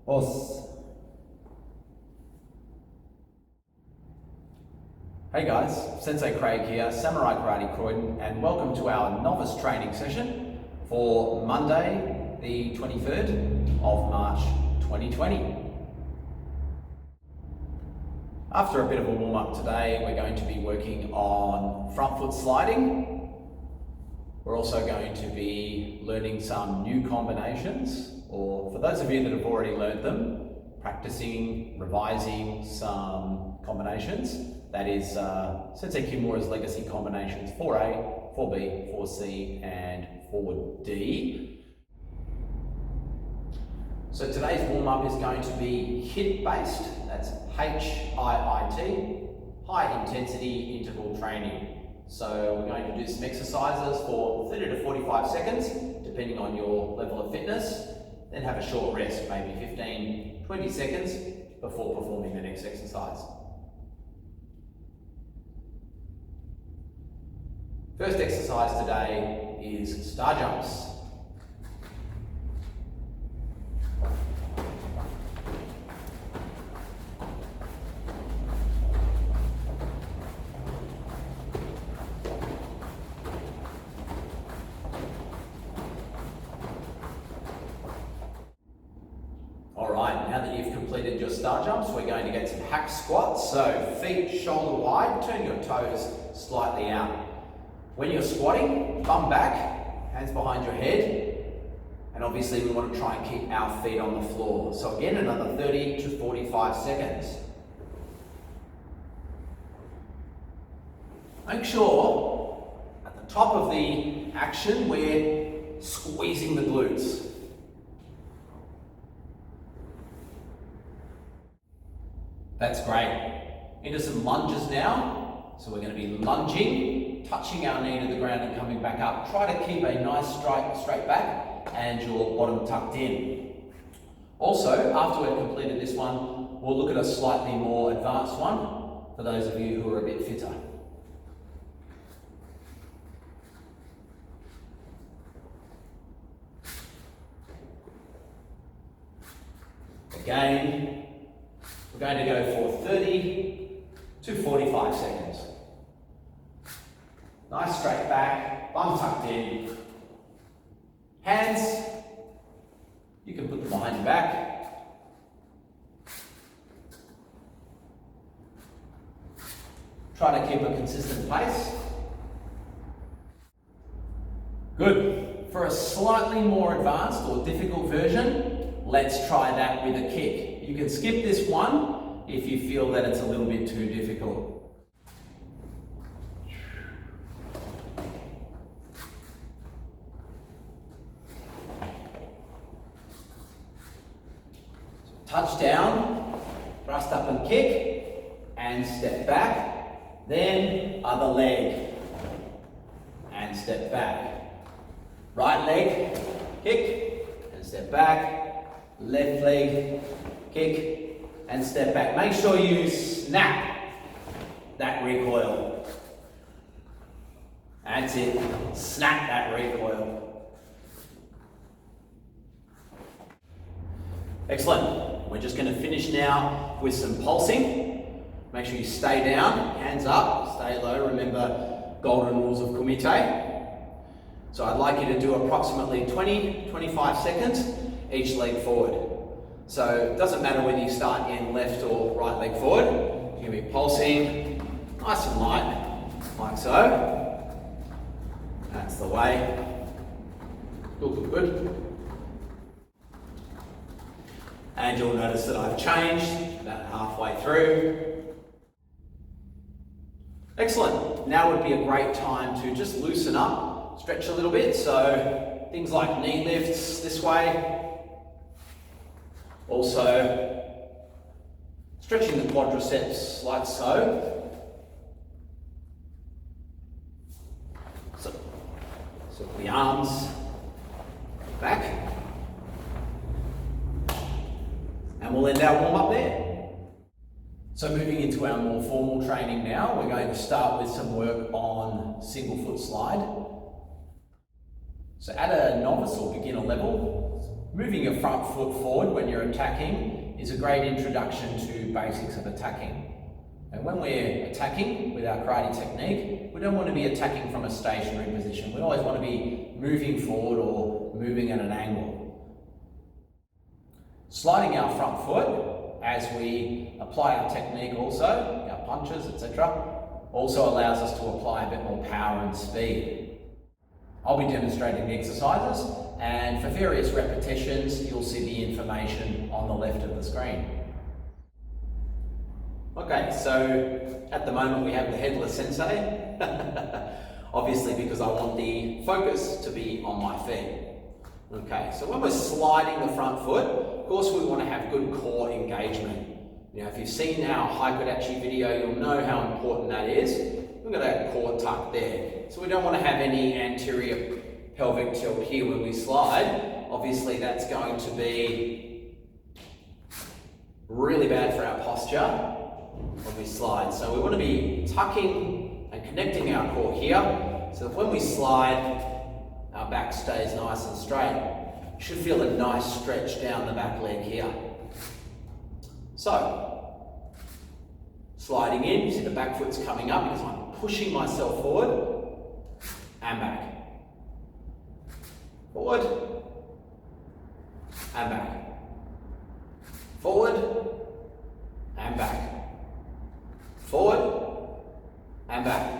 Os. Hey guys, Sensei Craig here, Samurai Karate Croydon, and welcome to our novice training session for Monday, the 23rd of March 2020. After a bit of a warm-up today, we're going to be working on front foot sliding. We're also going to be learning some new combinations, or for those of you that have already learned them, practicing, revising some combinations. That is Sensei Kimura's legacy combinations 4A, 4B, 4C, and 4D. So today's warm-up is going to be HIIT-based, that's H-I-I-T, high intensity interval training. So we're going to do some exercises for 30 to 45 seconds, depending on your level of fitness, then have a short rest, maybe 15, 20 seconds before performing the next exercise. First exercise today is star jumps. Alright, now that you've completed your star jumps, we're going to get some hack squats. So feet shoulder wide, turn your toes slightly out. When you're squatting, bum back, hands behind your head, and obviously we want to try and keep our feet on the floor. So again, another 30 to 45 seconds. Make sure at the top of the action we're squeezing the glutes. That's great. Into some lunges now. So we're going to be lunging, touching our knee to the ground and coming back up. Try to keep a nice straight back and your bottom tucked in. Also, after we've completed this one, we'll look at a slightly more advanced one for those of you who are a bit fitter. Again, we're going to go for 30 to 45 seconds. Nice straight back, bum tucked in. Hands, you can put them behind your back. Try to keep a consistent pace. Good. For a slightly more advanced or difficult version, let's try that with a kick. You can skip this one if you feel that it's a little bit too difficult. Touch down, thrust up and kick, and step back, then other leg, and step back. Right leg, kick, and step back, left leg, kick, and step back. Make sure you snap that recoil. That's it, snap that recoil. Excellent. We're just going to finish now with some pulsing. Make sure you stay down, hands up, stay low. Remember golden rules of Kumite. So I'd like you to do approximately 20-25 seconds each leg forward. So it doesn't matter whether you start in left or right leg forward. You're going to be pulsing nice and light, like so. That's the way. Good, good, good. And you'll notice that I've changed about halfway through. Excellent. Now would be a great time to just loosen up, stretch a little bit. So things like knee lifts this way. Also stretching the quadriceps like so. So the arms back. And we'll end our warm up there. So moving into our more formal training now, we're going to start with some work on single foot slide. So at a novice or beginner level, moving your front foot forward when you're attacking is a great introduction to basics of attacking. And when we're attacking with our karate technique, we don't want to be attacking from a stationary position. We always want to be moving forward or moving at an angle. Sliding our front foot as we apply our technique also, our punches, etc., also allows us to apply a bit more power and speed. I'll be demonstrating the exercises, and for various repetitions, you'll see the information on the left of the screen. Okay, so at the moment we have the headless sensei, obviously because I want the focus to be on my feet. Okay, so when we're sliding the front foot, of course we want to have good core engagement. Now if you've seen our Haikudachi video, you'll know how important that is. Look at that core tuck there. So we don't want to have any anterior pelvic tilt here when we slide. Obviously that's going to be really bad for our posture when we slide. So we want to be tucking and connecting our core here so that when we slide, our back stays nice and straight. You should feel a nice stretch down the back leg here. So, sliding in, you see the back foot's coming up because I'm pushing myself forward and back. Forward and back. Forward and back. Forward and back.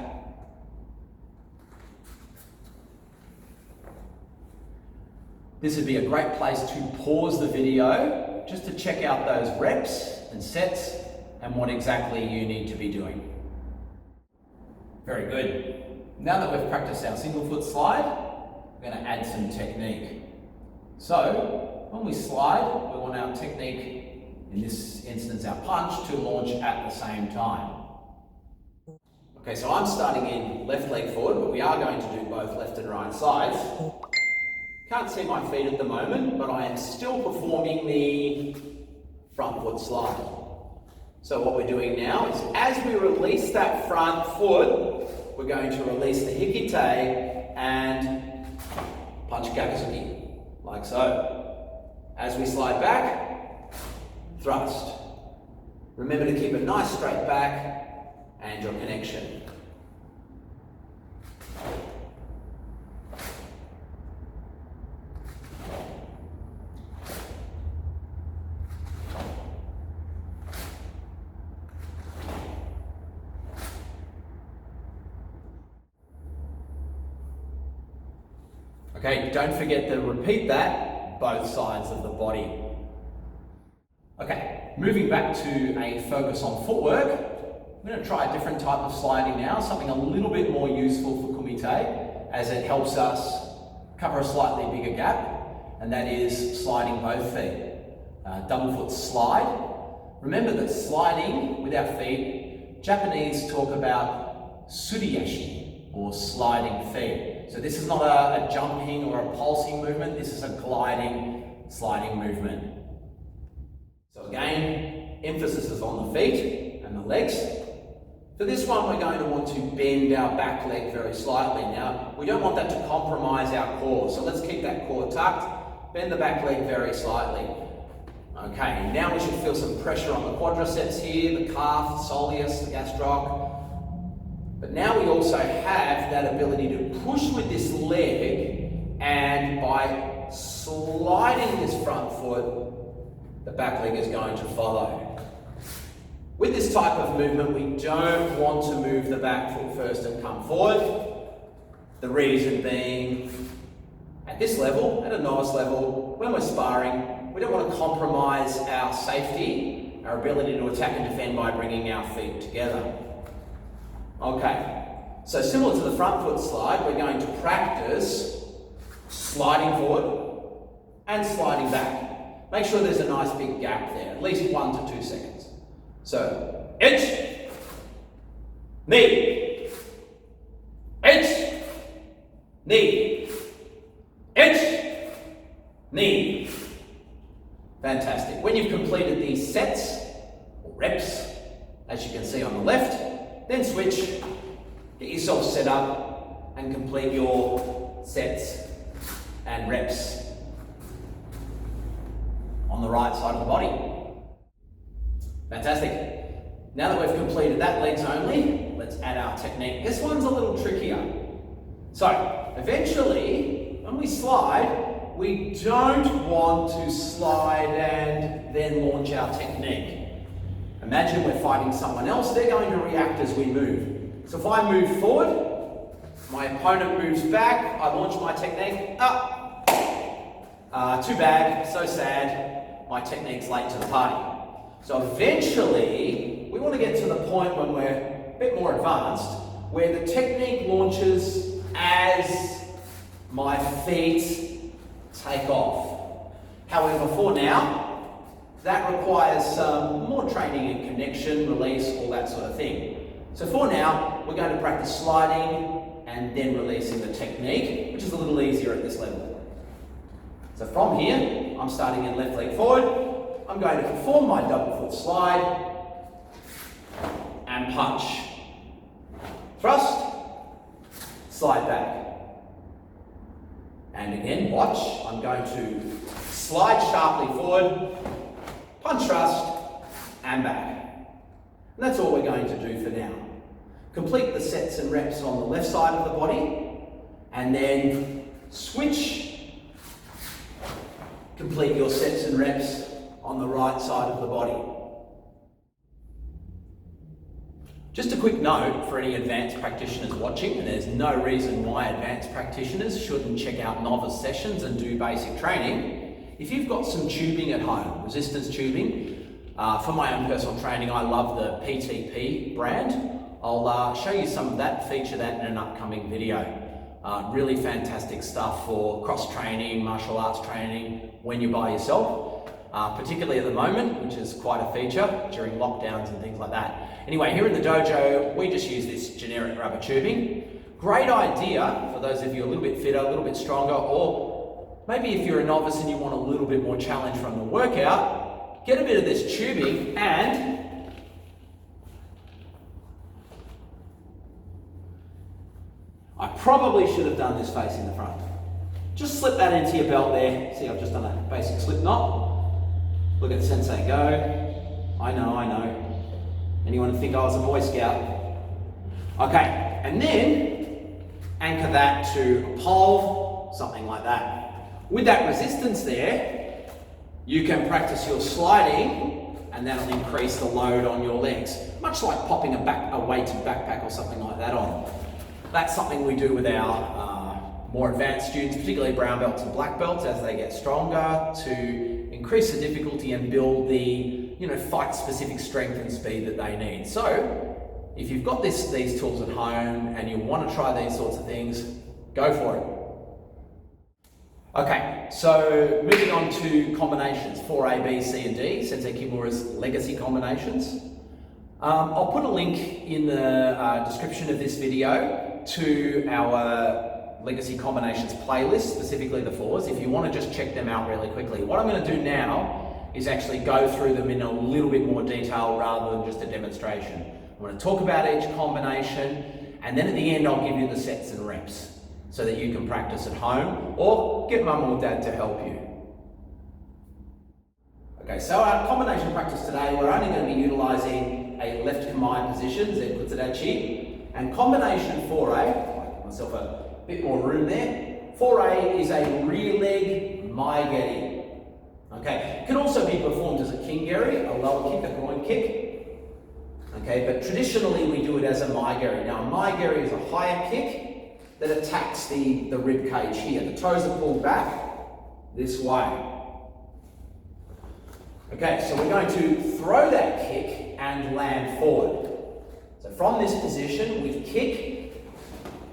This would be a great place to pause the video just to check out those reps and sets and what exactly you need to be doing. Very good. Now that we've practiced our single foot slide, we're going to add some technique. So when we slide, we want our technique, in this instance our punch, to launch at the same time. Okay, so I'm starting in left leg forward, but we are going to do both left and right sides. Can't see my feet at the moment, but I am still performing the front foot slide. So what we're doing now is as we release that front foot, we're going to release the hikite and punch Gyakuzuki, like so. As we slide back, thrust. Remember to keep a nice straight back and your connection. Okay, don't forget to repeat that both sides of the body. Okay, moving back to a focus on footwork, I'm going to try a different type of sliding now, something a little bit more useful for kumite, as it helps us cover a slightly bigger gap, and that is sliding both feet. Double foot slide. Remember that sliding with our feet, Japanese talk about suriyashi, or sliding feet. So this is not a jumping or a pulsing movement, this is a gliding, sliding movement. So again, emphasis is on the feet and the legs. For this one, we're going to want to bend our back leg very slightly. Now, we don't want that to compromise our core, so let's keep that core tucked, bend the back leg very slightly. Okay, now we should feel some pressure on the quadriceps here, the calf, the soleus, the gastroc. But now we also have that ability to push with this leg, and by sliding this front foot, the back leg is going to follow. With this type of movement, we don't want to move the back foot first and come forward. The reason being, at this level, at a novice level, when we're sparring, we don't want to compromise our safety, our ability to attack and defend by bringing our feet together. Okay, so similar to the front foot slide, we're going to practice sliding forward and sliding back. Make sure there's a nice big gap there, at least 1 to 2 seconds. So, itch, knee, itch, knee, itch, knee. Fantastic. When you've completed these sets, or reps, as you can see on the left, then switch, get yourself set up and complete your sets and reps. on the right side of the body. Fantastic. Now that we've completed that legs only, let's add our technique. This one's a little trickier. So, eventually, when we slide, we don't want to slide and then launch our technique. Imagine we're fighting someone else, they're going to react as we move. So if I move forward, my opponent moves back, I launch my technique, up. Too bad, so sad, my technique's late to the party. So eventually, we want to get to the point when we're a bit more advanced, where the technique launches as my feet take off. However, for now, that requires some more training in connection, release, all that sort of thing. So for now, we're going to practice sliding and then releasing the technique, which is a little easier at this level. So from here, I'm starting in left leg forward. I'm going to perform my double foot slide and punch. Thrust, slide back. And again, watch, I'm going to slide sharply forward, punch, thrust, and back. And that's all we're going to do for now. Complete the sets and reps on the left side of the body, and then switch. Complete your sets and reps on the right side of the body. Just a quick note for any advanced practitioners watching, and there's no reason why advanced practitioners shouldn't check out novice sessions and do basic training. If you've got some tubing at home, resistance tubing, for my own personal training, I love the PTP brand. I'll show you some of that, feature that in an upcoming video. Really fantastic stuff for cross-training, martial arts training when you're by yourself, particularly at the moment, which is quite a feature during lockdowns and things like that. Anyway, here in the dojo, we just use this generic rubber tubing. Great idea for those of you a little bit fitter, a little bit stronger, or maybe if you're a novice and you want a little bit more challenge from the workout, get a bit of this tubing and I probably should have done this facing the front. Just slip that into your belt there. See, I've just done a basic slip knot. Look at Sensei go. I know. Anyone think I was a Boy Scout? Okay, and then anchor that to a pole, something like that. With that resistance there, you can practice your sliding and that'll increase the load on your legs. Much like popping a weighted backpack or something like that on. That's something we do with our more advanced students, particularly brown belts and black belts as they get stronger, to increase the difficulty and build the fight-specific strength and speed that they need. So, if you've got these tools at home and you want to try these sorts of things, go for it. Okay, so moving on to combinations, 4A, B, C, and D, Sensei Kimura's legacy combinations. I'll put a link in the description of this video to our legacy combinations playlist, specifically the 4s, if you want to just check them out really quickly. What I'm going to do now is actually go through them in a little bit more detail rather than just a demonstration. I'm going to talk about each combination, and then at the end I'll give you the sets and reps so that you can practice at home or get mum or dad to help you. Okay, so our combination practice today, we're only going to be utilising a left kamae position, Z Kutsudachi, and combination 4A, give myself a bit more room there. 4A is a rear leg maigeri. Okay, it can also be performed as a kingeri, a lower kick, a groin kick. Okay, but traditionally we do it as a maigeri. Now a maigeri is a higher kick that attacks the rib cage here. The toes are pulled back this way. Okay, so we're going to throw that kick and land forward. So from this position, we kick,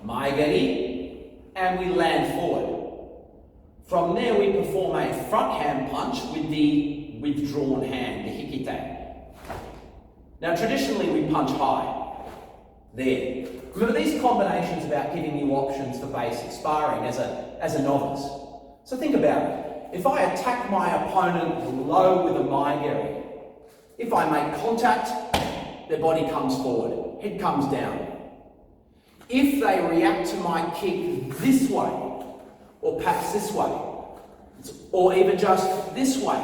maigeri, and we land forward. From there, we perform a front hand punch with the withdrawn hand, the hikite. Now, traditionally, we punch high. There. Remember, these combinations about giving you options for basic sparring as a novice. So think about it. If I attack my opponent low with a maigeri, if I make contact, their body comes forward, head comes down. If they react to my kick this way, or perhaps this way, or even just this way,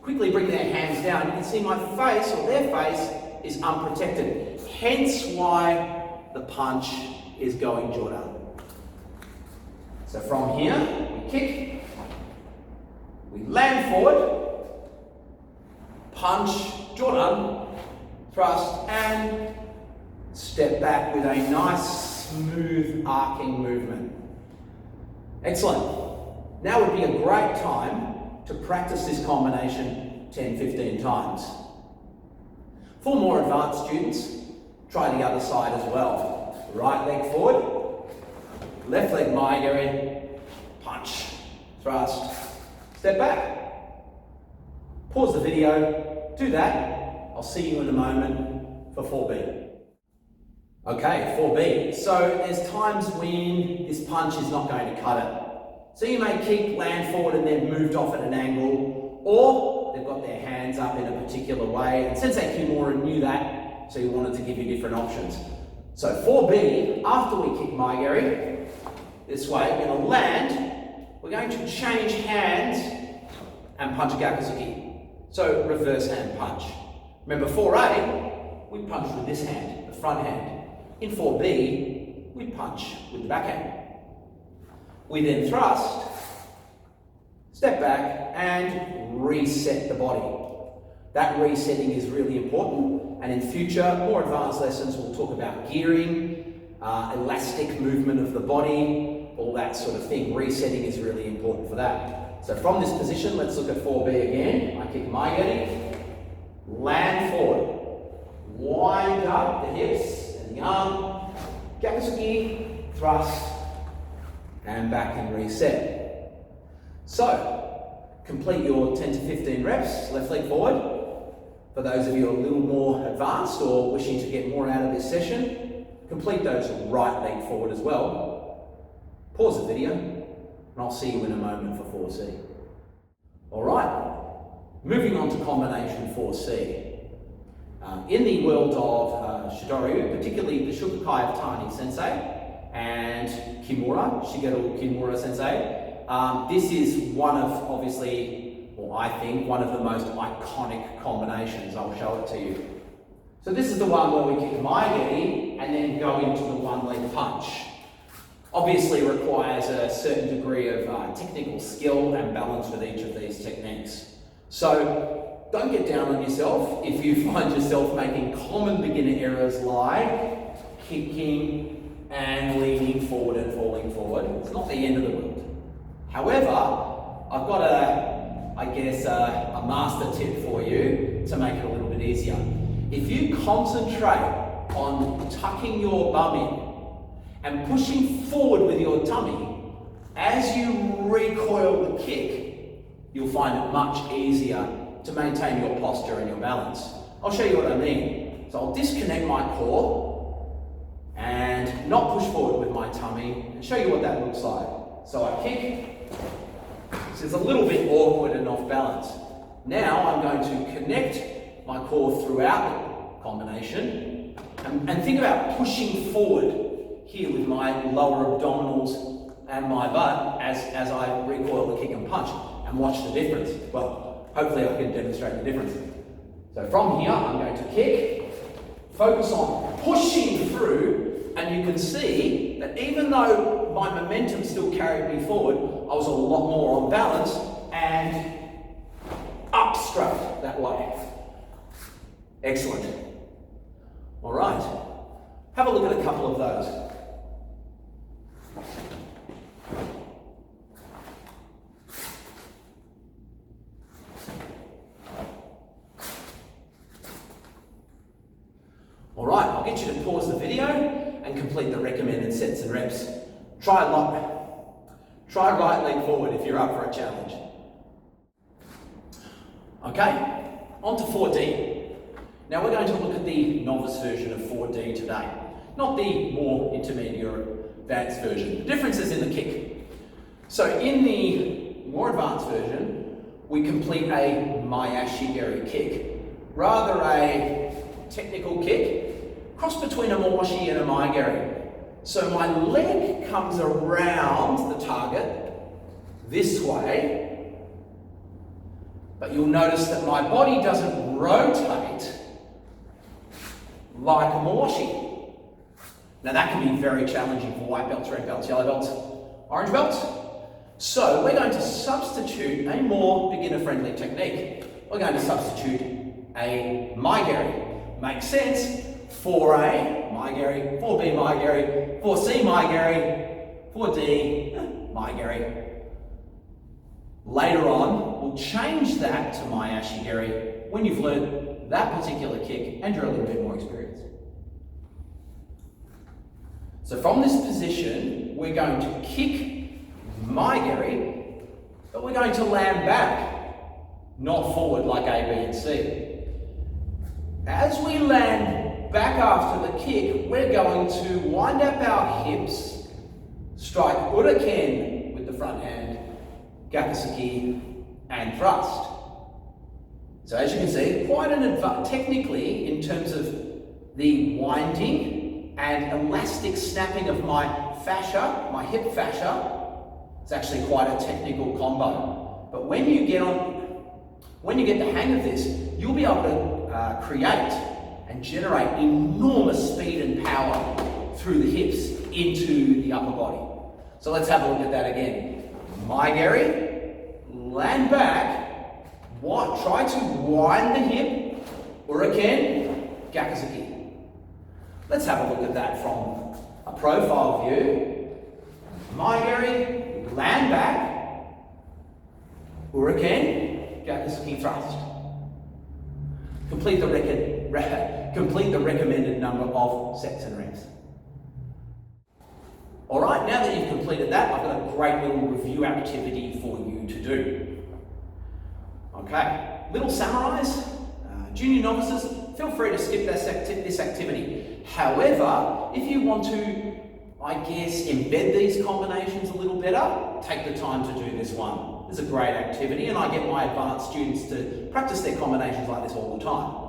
quickly bring their hands down, you can see my face, or their face, is unprotected. Hence why the punch is going jaw down. So from here, we kick, we land forward, punch, jaw down, thrust, and step back with a nice, smooth, arcing movement. Excellent. Now would be a great time to practice this combination 10-15 times. For more advanced students, try the other side as well. Right leg forward, left leg Maigiri, punch, thrust, step back. Pause the video, do that. I'll see you in a moment for 4B. Okay, 4B. So there's times when this punch is not going to cut it. So you may kick, land forward, and then moved off at an angle, or they've got their hands up in a particular way. And Sensei Kimura knew that, so he wanted to give you different options. So 4B, after we kick Maigiri, this way, we're going to land, we're going to change hands and punch Gyakuzuki. So reverse hand punch. Remember 4A, we punch with this hand, the front hand. In 4B, we punch with the backhand. We then thrust, step back, and reset the body. That resetting is really important, and in future, more advanced lessons, we'll talk about gearing, elastic movement of the body, all that sort of thing. Resetting is really important for that. So from this position, let's look at 4B again. I kick Maigiri, land forward, wind up the hips and the arm, Gyakuzuki, thrust, and back and reset. So, complete your 10 to 15 reps, left leg forward. For those of you a little more advanced or wishing to get more out of this session, complete those right leg forward as well. Pause the video, and I'll see you in a moment for 4C. Alright, moving on to combination 4C. In the world of Shidoryu, particularly the Shukukai of Tani Sensei, and Kimura, Shigeru Kimura Sensei. This is one of, obviously, or I think, one of the most iconic combinations. I'll show it to you. So this is the one where we kick Maigiri and then go into the one leg punch. Obviously requires a certain degree of technical skill and balance with each of these techniques. So don't get down on yourself if you find yourself making common beginner errors like kicking and leaning forward and falling forward. It's not the end of the world. However, I've got a master tip for you to make it a little bit easier. If you concentrate on tucking your bum in and pushing forward with your tummy, as you recoil the kick, you'll find it much easier to maintain your posture and your balance. I'll show you what I mean. So I'll disconnect my core and not push forward with my tummy and show you what that looks like. So I kick, so it's a little bit awkward and off balance. Now I'm going to connect my core throughout the combination and think about pushing forward here with my lower abdominals and my butt as I recoil the kick and punch, and watch the difference. Well, hopefully I can demonstrate the difference. So from here I'm going to kick, focus on pushing through, and you can see that even though my momentum still carried me forward, I was a lot more on balance and up straight that way. Excellent. All right, have a look at a couple of those. All right, I'll get you to pause the video and complete the recommended sets and reps. Try right leg forward if you're up for a challenge. Okay, on to 4D. Now we're going to look at the novice version of 4D today, not the more intermediate or advanced version. The difference is in the kick. So in the more advanced version, we complete a Mayashigeri kick, rather a technical kick, cross between a Mawashi and a Maigiri. So my leg comes around the target this way, But you'll notice that my body doesn't rotate like a mawashi. Now that can be very challenging for white belts, red belts, yellow belts, orange belts. So we're going to substitute a more beginner-friendly technique. We're going to substitute a maigeri. Makes sense. 4A, maigeri, 4B, maigeri, 4C, maigeri, 4D, maigeri. Later on, we'll change that to my ashigeri when you've learned that particular kick and you're a little bit more experienced. So from this position, we're going to kick maigeri, but we're going to land back, not forward like A, B, and C. As we land back after the kick, we're going to wind up our hips, strike uraken with the front hand, Gyakuzuki, and thrust. So as you can see, quite an advantage technically in terms of the winding and elastic snapping of my fascia, my hip fascia. It's actually quite a technical combo. But when you get the hang of this, you'll be able to create and generate enormous speed and power through the hips into the upper body. So let's have a look at that again. Maigeri, land back, try to wind the hip, uraken, Gyakuzuki. Let's have a look at that from a profile view. Maigeri, land back, uraken, Gyakuzuki thrust. Complete the recommended number of sets and reps. All right, now that you've completed that, I've got a great little review activity for you to do. Okay, little samurais, junior novices, feel free to skip this activity. However, if you want to, I guess, embed these combinations a little better, take the time to do this one. It's a great activity, and I get my advanced students to practice their combinations like this all the time.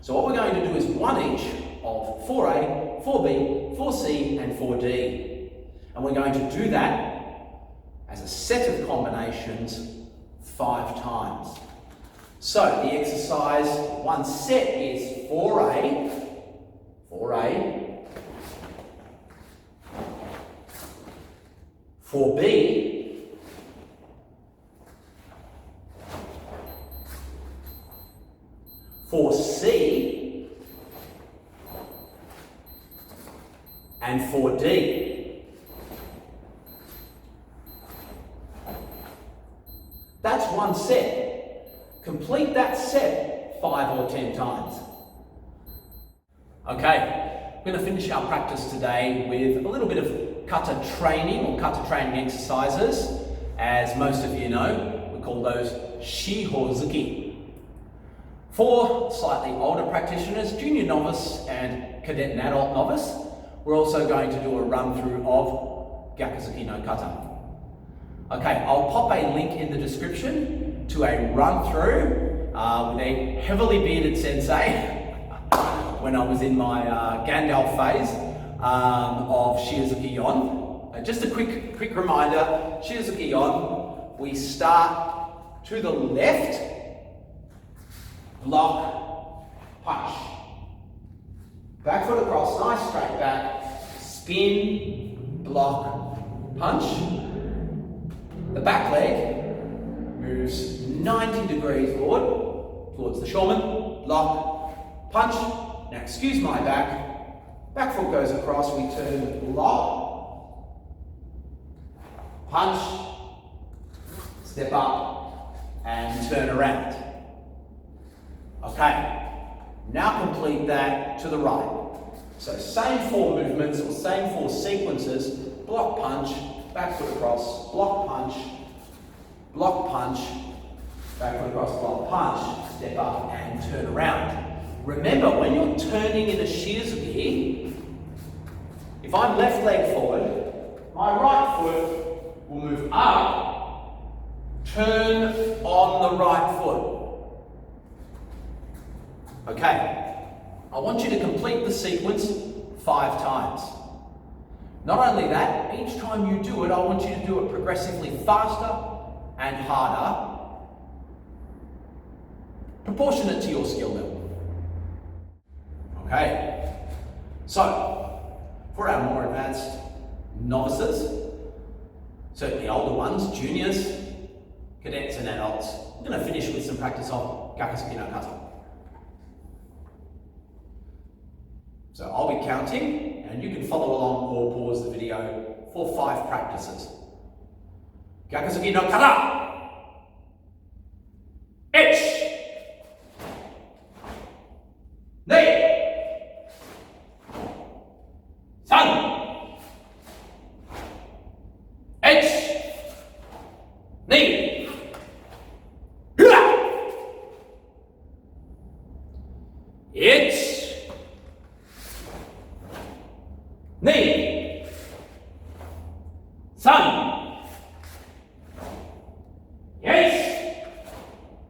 So what we're going to do is one each of 4A, 4B, 4C, and 4D. And we're going to do that as a set of combinations 5 times. So the exercise, one set is 4A, 4B, 4C, and 4D. That's one set. Complete that set 5 or 10 times. Okay, we're going to finish our practice today with a little bit of kata training or kata training exercises. As most of you know, we call those shihozuki. For slightly older practitioners, junior novice and cadet and adult novice, we're also going to do a run through of Gyakuzuki no kata. Okay, I'll pop a link in the description to a run through with a heavily bearded sensei when I was in my Gandalf phase of Shizuki Yon. Just a quick reminder, Shizuki Yon, we start to the left, block, punch. Back foot across, nice straight back, spin, block, punch. The back leg moves 90 degrees forward towards the shoulder, block, punch. Now excuse my back foot goes across, we turn block, punch, step up, and turn around. Okay, now complete that to the right. So same 4 movements or same 4 sequences, block, punch, back foot across, block, punch, back foot across, block, punch, step up and turn around. Remember, when you're turning in a Shizuki, if I'm left leg forward, my right foot will move up, turn on the right foot. Okay, I want you to complete the sequence 5 times. Not only that, each time you do it, I want you to do it progressively faster and harder proportionate to your skill level. Okay, so for our more advanced novices, certainly older ones, juniors, cadets and adults, I'm going to finish with some practice of Gyakuzuki no Kata. So I'll be counting and you can follow along or pause the video for 5 practices. Gyakuzuki no Kata! 1, 2, 3, 1,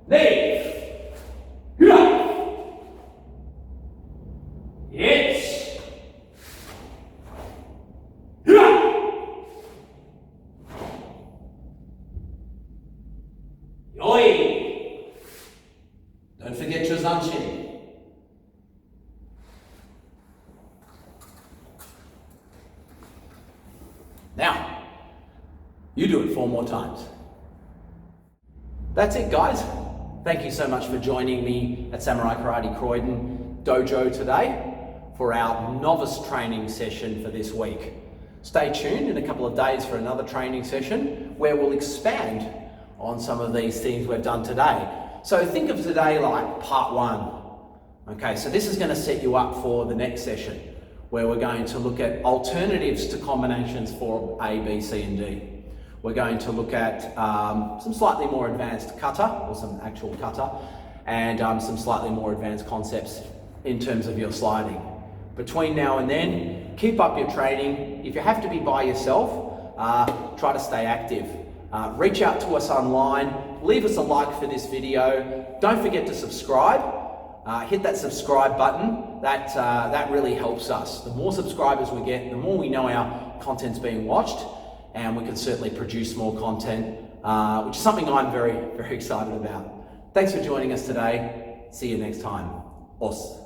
2, Don't forget your zanshin. Now, you do it 4 more times. That's it, guys. Thank you so much for joining me at Samurai Karate Croydon Dojo today for our novice training session for this week. Stay tuned in a couple of days for another training session where we'll expand on some of these things we've done today. So think of today like part 1. Okay, so this is going to set you up for the next session where we're going to look at alternatives to combinations for A, B, C and D. We're going to look at some slightly more advanced kata, or some actual kata, and some slightly more advanced concepts in terms of your sliding. Between now and then, keep up your training. If you have to be by yourself, try to stay active. Reach out to us online, leave us a like for this video. Don't forget to subscribe. Hit that subscribe button. That really helps us. The more subscribers we get, the more we know our content's being watched, and we can certainly produce more content, which is something I'm very, very excited about. Thanks for joining us today. See you next time. Os.